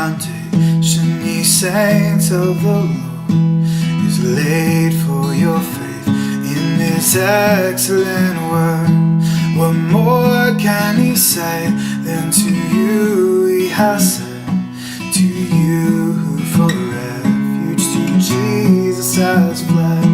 foundation, ye saints of the Lord, is laid for your faith in this excellent word. What more can he say than to you he has said? To you who for refuge to Jesus has fled.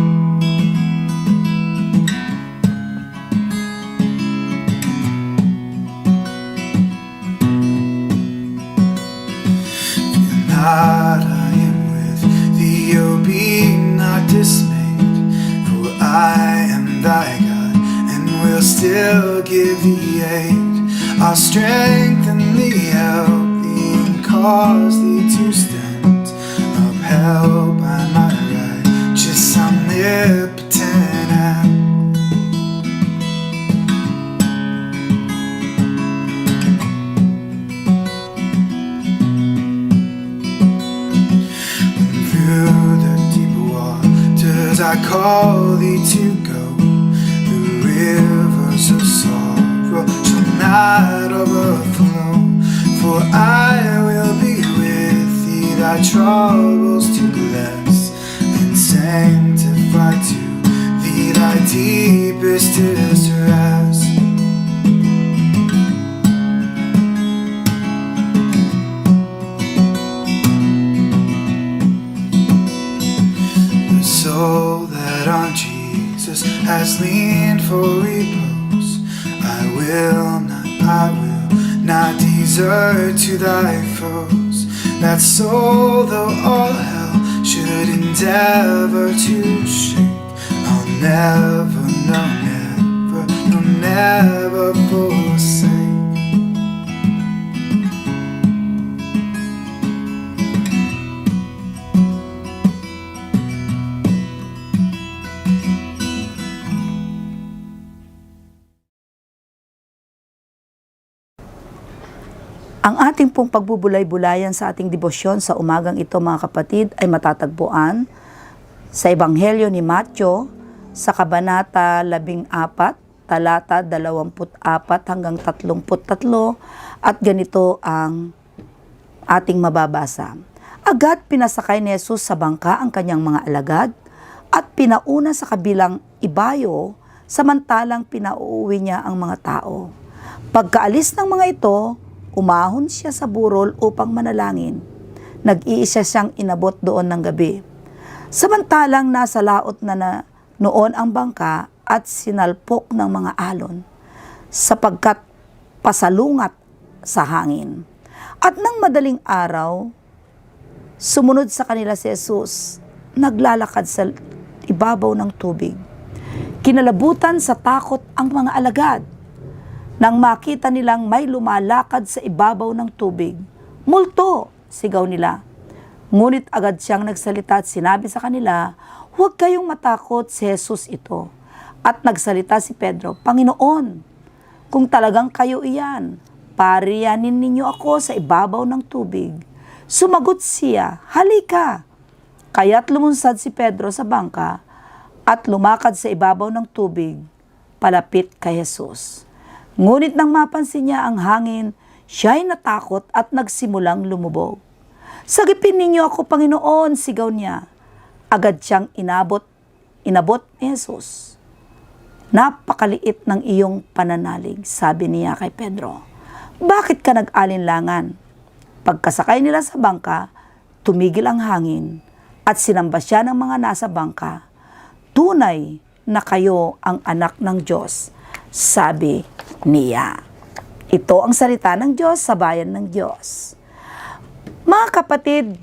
I am with thee, O be not dismayed, for I am thy God, and will still give thee aid. I'll strengthen thee, help thee, and cause thee to stand, upheld by my righteous omnipotent hand. I call thee to go, the rivers of sorrow shall not overflow, for I will be with thee, thy troubles to bless, and sanctify to thee thy deepest distress. Soul that on Jesus has leaned for repose, I will not desert to thy foes. That soul, though all hell should endeavor to shake, I'll never forsake. Ang ating pong pagbubulay-bulayan sa ating debosyon sa umagang ito, mga kapatid, ay matatagpuan sa Ebanghelyo ni Matthew sa Kabanata 14, talata 24 hanggang 33, at ganito ang ating mababasa. Agad pinasakay ni Jesus sa bangka ang kanyang mga alagad at pinauna sa kabilang ibayo, samantalang pinauuwi niya ang mga tao. Pagkaalis ng mga ito, umahon siya sa burol upang manalangin. Nag-iisa siyang inabot doon ng gabi. Samantalang nasa laot na noon ang bangka at sinalpok ng mga alon, sapagkat pasalungat sa hangin. At nang madaling araw, sumunod sa kanila si Jesus, naglalakad sa ibabaw ng tubig. Kinalabutan sa takot ang mga alagad nang makita nilang may lumalakad sa ibabaw ng tubig. "Multo!" sigaw nila. Ngunit agad siyang nagsalita at sinabi sa kanila, "Huwag kayong matakot, si Jesus ito." At nagsalita si Pedro, "Panginoon, kung talagang kayo iyan, pariyanin ninyo ako sa ibabaw ng tubig." Sumagot siya, "Halika." Kaya't lumunsad si Pedro sa bangka at lumakad sa ibabaw ng tubig, palapit kay Jesus. Ngunit nang mapansin niya ang hangin, siya'y natakot at nagsimulang lumubog. "Sagipin ninyo ako, Panginoon," sigaw niya. Agad siyang inabot ni Jesus. "Napakaliit ng iyong pananalig," sabi niya kay Pedro. "Bakit ka nag-alinlangan?" Pagkasakay nila sa bangka, tumigil ang hangin at sinamba siya ng mga nasa bangka. "Tunay na kayo ang anak ng Diyos," sabi niya. Ito ang salita ng Diyos sa bayan ng Diyos. Mga kapatid,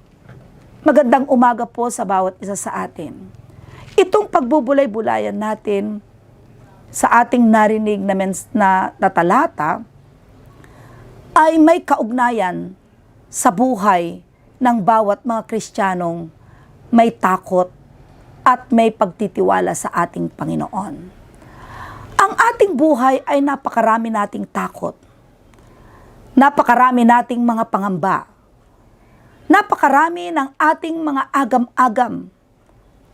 magandang umaga po sa bawat isa sa atin. Itong pagbubulay-bulayan natin sa ating narinig na talata ay may kaugnayan sa buhay ng bawat mga Kristiyanong may takot at may pagtitiwala sa ating Panginoon. Ang ating buhay ay napakarami nating takot. Napakarami nating mga pangamba. Napakarami ng ating mga agam-agam.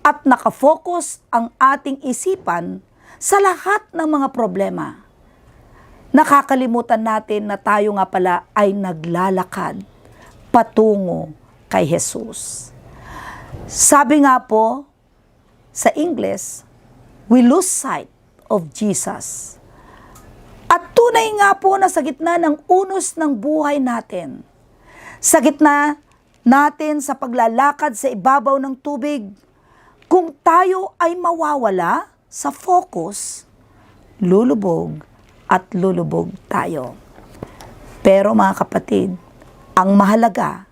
At nakafocus ang ating isipan sa lahat ng mga problema. Nakakalimutan natin na tayo nga pala ay naglalakad patungo kay Jesus. Sabi nga po sa English, we lose sight of Jesus. At tunay nga po na sa gitna ng unos ng buhay natin, sa gitna natin sa paglalakad sa ibabaw ng tubig, kung tayo ay mawawala sa focus, lulubog at lulubog tayo. Pero mga kapatid, ang mahalaga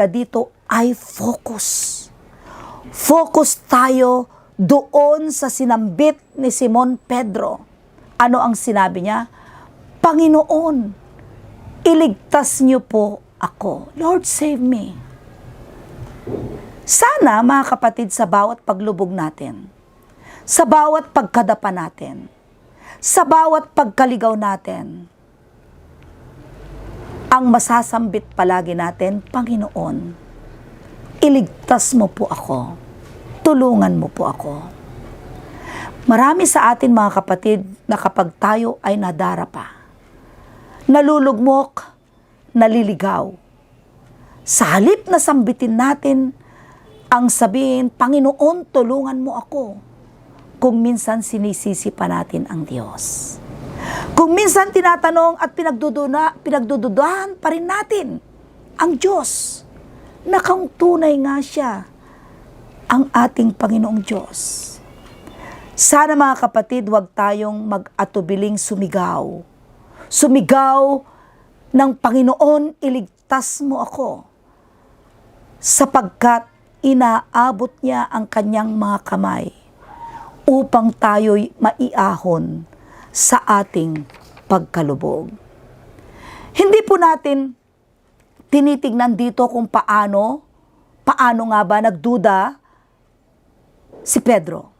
dito ay focus. Focus tayo doon sa sinambit ni Simon Pedro. Ano ang sinabi niya? Panginoon, iligtas niyo po ako. Lord, save me. Sana mga kapatid, sa bawat paglubog natin, sa bawat pagkadapa natin, sa bawat pagkaligaw natin, ang masasambit palagi natin, Panginoon, iligtas mo po ako. Tulungan mo po ako. Marami sa atin mga kapatid na kapag tayo ay nadarapa, nalulugmok, naliligaw, sa halip na sambitin natin ang sabihin, Panginoon, tulungan mo ako. Kung minsan sinisisi pa natin ang Diyos. Kung minsan tinatanong at pinagdududahan pa rin natin ang Diyos na kung tunay nga siya ang ating Panginoong Diyos. Sana mga kapatid, huwag tayong mag-atubiling sumigaw. Sumigaw ng Panginoon, iligtas mo ako. Sapagkat inaabot niya ang kanyang mga kamay upang tayo'y maiahon sa ating pagkalubog. Hindi po natin tinitignan dito kung paano nga ba nagduda si Pedro.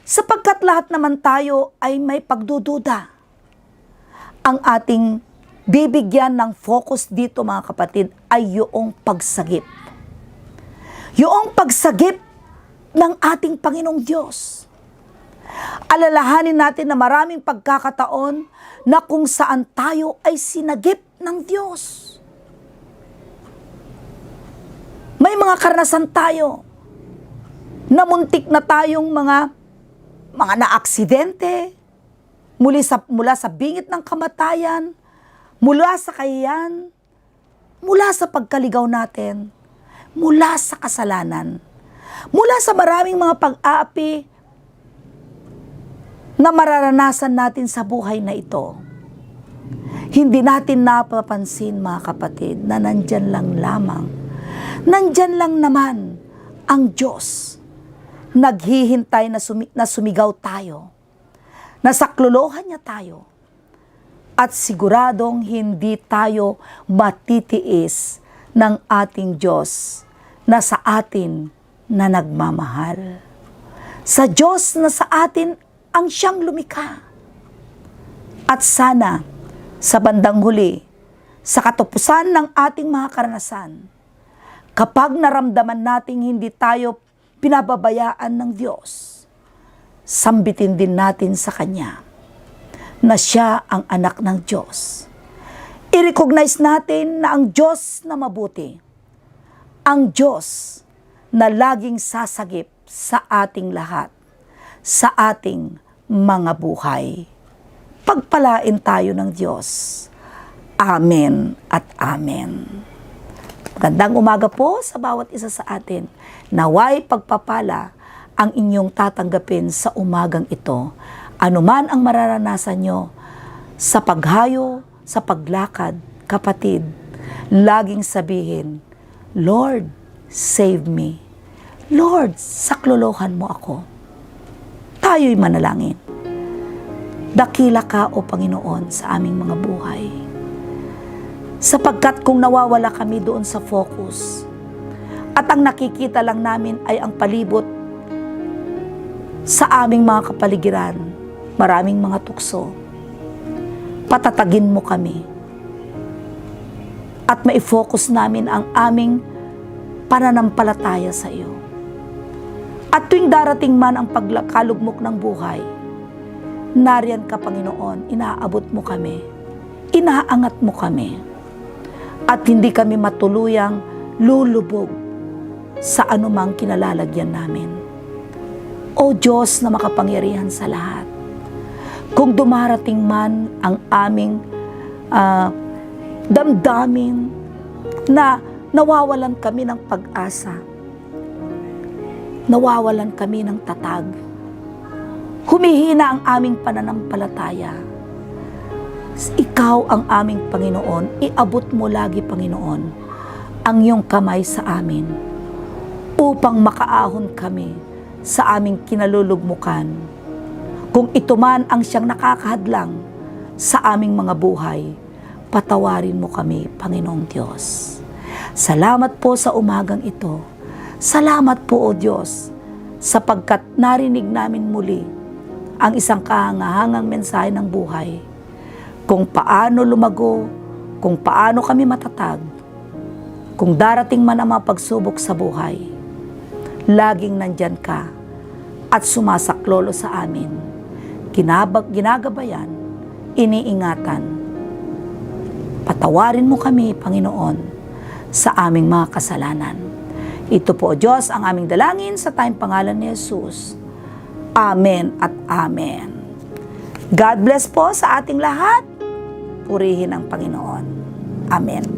Sapagkat lahat naman tayo ay may pagdududa. Ang ating bibigyan ng focus dito mga kapatid ay yung pagsagip. Yung pagsagip ng ating Panginoong Diyos. Alalahanin natin na maraming pagkakataon na kung saan tayo ay sinagip ng Diyos. May mga karanasan tayo na muntik na tayong mga naaksidente, mula sa bingit ng kamatayan, mula sa kahiyan, mula sa pagkaligaw natin, mula sa kasalanan, mula sa maraming mga pag-aapi na mararanasan natin sa buhay na ito. Hindi natin napapansin mga kapatid na nandyan lang lamang, nandyan lang naman ang Diyos. Naghihintay na sumigaw tayo, nasaklolohan niya tayo, at siguradong hindi tayo matitiis ng ating Diyos na sa atin na nagmamahal. Sa Diyos na sa atin ang siyang lumikha. At sana, sa bandang huli, sa katupusan ng ating mga karanasan, kapag naramdaman nating hindi tayo pinababayaan ng Diyos, sambitin din natin sa Kanya na siya ang anak ng Diyos. I-recognize natin na ang Diyos na mabuti, ang Diyos na laging sasagip sa ating lahat, sa ating mga buhay. Pagpalain tayo ng Diyos. Amen at amen. Magandang umaga po sa bawat isa sa atin. Naway pagpapala ang inyong tatanggapin sa umagang ito. Anuman ang mararanasan nyo sa paghayo, sa paglakad, kapatid, laging sabihin, Lord, save me. Lord, saklolohan mo ako. Tayo'y manalangin. Dakila ka, O Panginoon, sa aming mga buhay. Sapagkat kung nawawala kami doon sa focus, at ang nakikita lang namin ay ang palibot sa aming mga kapaligiran, maraming mga tukso, patatagin mo kami at mai-focus namin ang aming pananampalataya sa iyo. At tuwing darating man ang pagkalugmok ng buhay, nariyan ka, Panginoon, inaabot mo kami, inaangat mo kami. at hindi kami matuluyang lulubog sa anumang kinalalagyan namin. O Diyos na makapangyarihan sa lahat, kung dumarating man ang aming damdamin na nawawalan kami ng pag-asa, nawawalan kami ng tatag, humihina ang aming pananampalataya, Ikaw ang aming Panginoon, iabot mo lagi, Panginoon, ang iyong kamay sa amin upang makaahon kami sa aming kinalulugmukan. Kung ito man ang siyang nakakahadlang sa aming mga buhay, patawarin mo kami, Panginoong Diyos. Salamat po sa umagang ito. Salamat po, O Diyos, sapagkat narinig namin muli ang isang kahangahangang mensahe ng buhay, kung paano lumago, kung paano kami matatag, kung darating man ang mga pagsubok sa buhay, laging nandyan ka at sumasaklolo sa amin, ginagabayan, iniingatan. Patawarin mo kami, Panginoon, sa aming mga kasalanan. Ito po, Diyos, ang aming dalangin sa tayong pangalan ni Jesus. Amen at Amen. God bless po sa ating lahat. Purihin ang Panginoon. Amen.